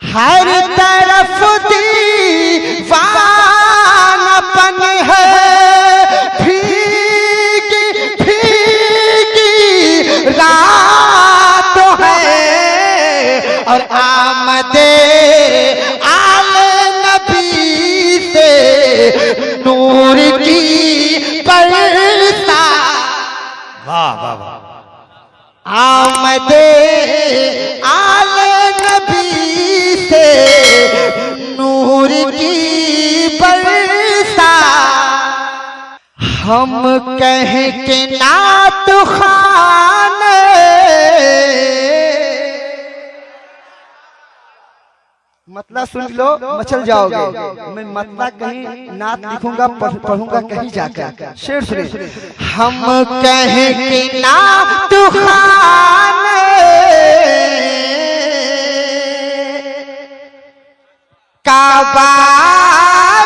हर तरफ दीवानापन है, भीगी भीगी रात है और आमदे आले नबी से नूर की बरसा। वाह वाह वाह। आमदे आले नबी से नूर की बरसा। हम कह के नात खाने मतलब सुन लो मचल जाओगे। मैं मतलब कहीं नात लिखूंगा पढ़ूंगा कहीं जाकर। शेर सुनिए। हम कह के नात खाने काबा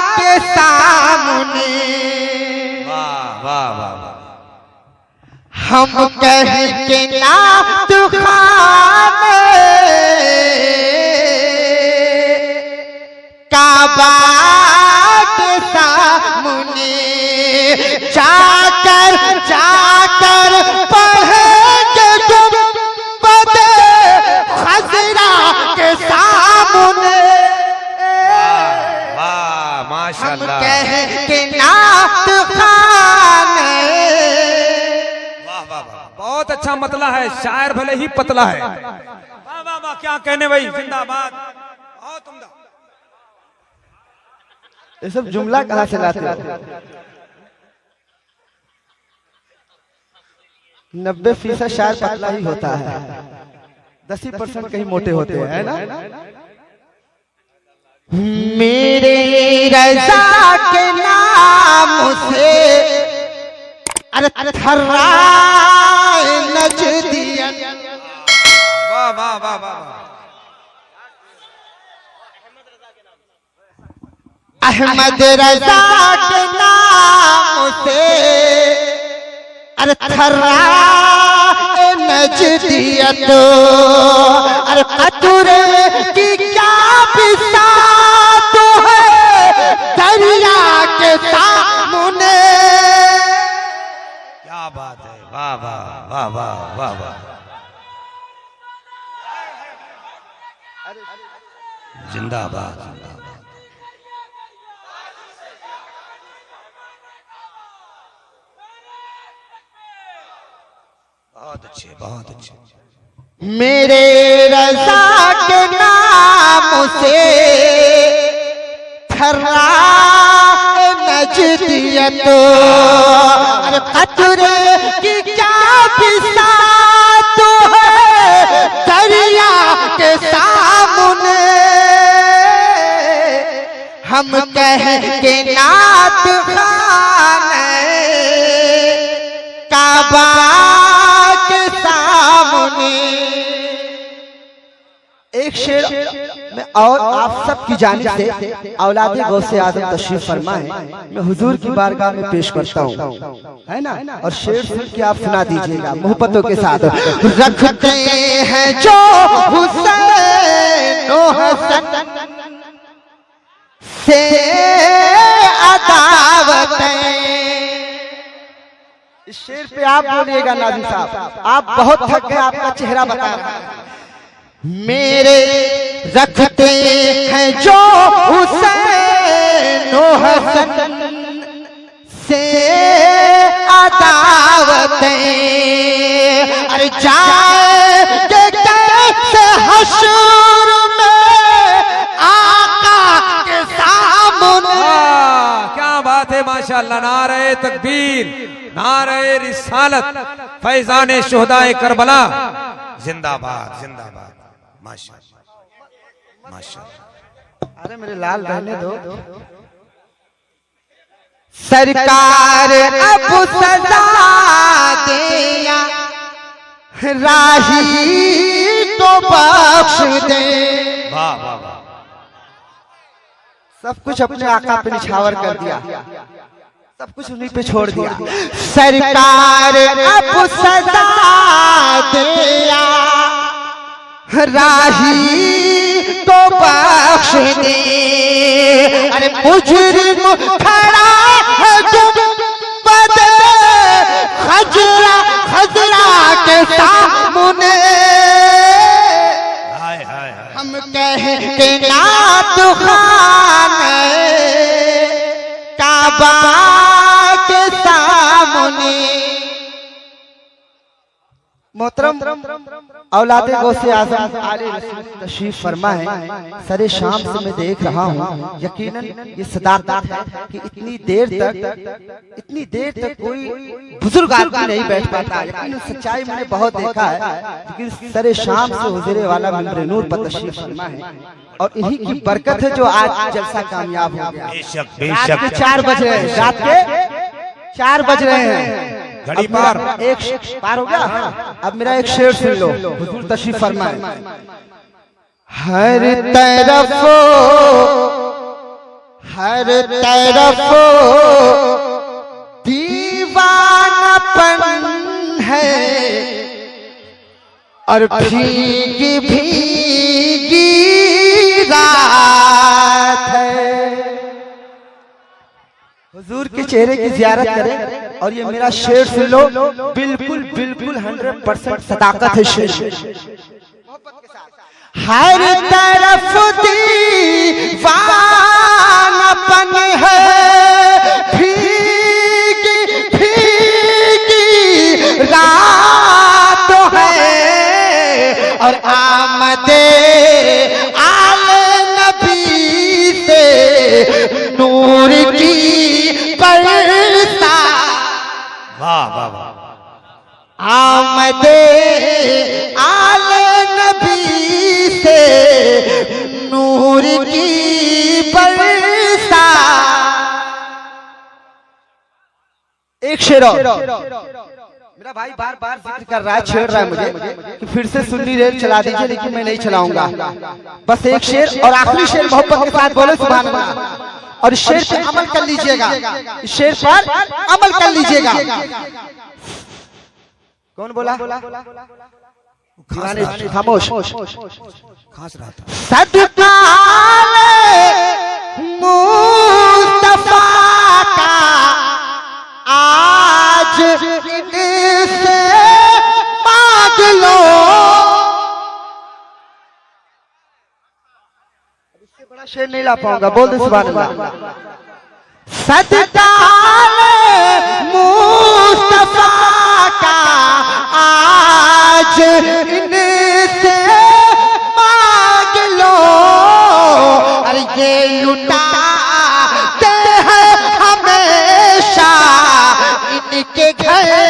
के सामने। वाह वाह वाह वाह। हम कह के नात खाने काबा के सामने जाकर जाकर पढ़ेंगे गुंबद खजरा के सामने। वाह माशाल्लाह। कह के नात खाने। वाह वाह वाह। बहुत अच्छा मतला है, शायर भले ही पतला है। वाह वाह वाह, क्या कहने भाई, जिंदाबाद। बहुत उम्दा। ये सब जुमला कहाँ से लाते हो? 90% शायर पतला ही होता है, 10% कहीं मोटे होते हैं, है ना? मेरे रज़ा के नाम से अरे थर्राए नजदियन। वाह वाह वाह वाह। अहमद रज़ा के नाम से अरे थर्राए नजदियत। अरे कतरे की क्या बिसात है दरिया के सामने। क्या बात है, वाह वाह वाह वाह वाह वाह। जिंदाबाद जिंदाबाद। बहुत अच्छे बहुत अच्छे। मेरे रज़ा के नाम से थर्राए नजदियत। अरे कतरे की क्या बिसात है दरिया के सामने। हम कह के नात खाने काबा के सामने। एक शेर में और आप सबकी जानिब से औलाद गौसे आज़म तशरीफ फरमाए मैं हुजूर की बारगाह में पेश करता हूँ, है ना? और शेर सुन के आप सुना दीजिएगा मोहब्बतों के साथ। रखते हैं जो हुसैन ओ हसन से अदावतें। इस शेर पे आप बोलिएगा नाज़िम साहब, आप बहुत थक गए, आपका चेहरा बता रहा है। मेरे रखते हैं जो हुसैन ओ हसन से अदावतें। अरे जाएंगे कैसे हश्र में आका के सामने। क्या बात है माशाअल्लाह। नारे तकबीर, नारे रिसालत, फैजान शुहदाए करबला। जिंदाबाद जिंदाबाद। माशाअल्लाह माशाअल्लाह। अरे मेरे लाल रहने दो। सरकार अब सजा दिया राही तो बख्श दे। वाह वाह वाह। सब कुछ अपने आका पे निछावर कर दिया, सब कुछ उन्हीं पे छोड़ दिया। सरकार अब सजा दिया राही तो दे। अरे मुजरिम खड़ा है गुंबद खजरा खजरा के सामने, हम कहते नात खाने काबा के सामने। मोहतरम औलादे गौसे आज़म आले रसूल तशरीफ फरमा है। सरे शाम से मैं देख रहा हूँ, यकीनन ये सदाकत है कि इतनी देर तक कोई बुजुर्ग आदमी नहीं बैठ पाता। यकीनन सच्चाई मैंने बहुत देखा है, लेकिन सरे शाम से हुजूरे वाला मिंबर नूर पर तशरीफ फरमा है और इन्हीं की बरकत है जो आज जलसा कामयाब हो गया। रात के 4 बज रहे हैं, रात के 4 बज रहे हैं, घड़ी पार, एक पार हो गया। अब मेरा एक शेर सुन लो, हुजूर तशरीफ फरमाए। हर तरफ दीवानापन है और भीगी भीगी रात है। हुजूर के चेहरे की ज़ियारत करें और ये मेरा शेर सुन लो, बिल्कुल 100% सदाकत है शेर। हर तरफ दीवानापन है, भीगी भीगी रात है और आमदे आले नबी से नूर की बरसा। वाह वाह वाह। आमदे आले नबी से नूर की बरसा। एक शेर मेरा भाई बार बार जिक्र कर रहा है, छेड़ रहा है मुझे कि फिर से सुन्नी रेल चला दीजिए, लेकिन मैं नहीं चलाऊंगा। बस एक शेर और आखिरी शेर मोहब्बत के साथ बोले सुभान अल्लाह। और इस शेर पे अमल कर लीजिएगा, इस शेर पर अमल कर लीजिएगा। कौन बोला? खामोश। खास रहा था। सदका मुस्तफा का आज इनसे मांग लो। इससे बड़ा शेर नहीं ला पाऊंगा, बोल दे सुभान अल्लाह। सदका मुस्तफा का आज इनसे मांग लो। अरे ये लुटाते हैं हमेशा इनके घर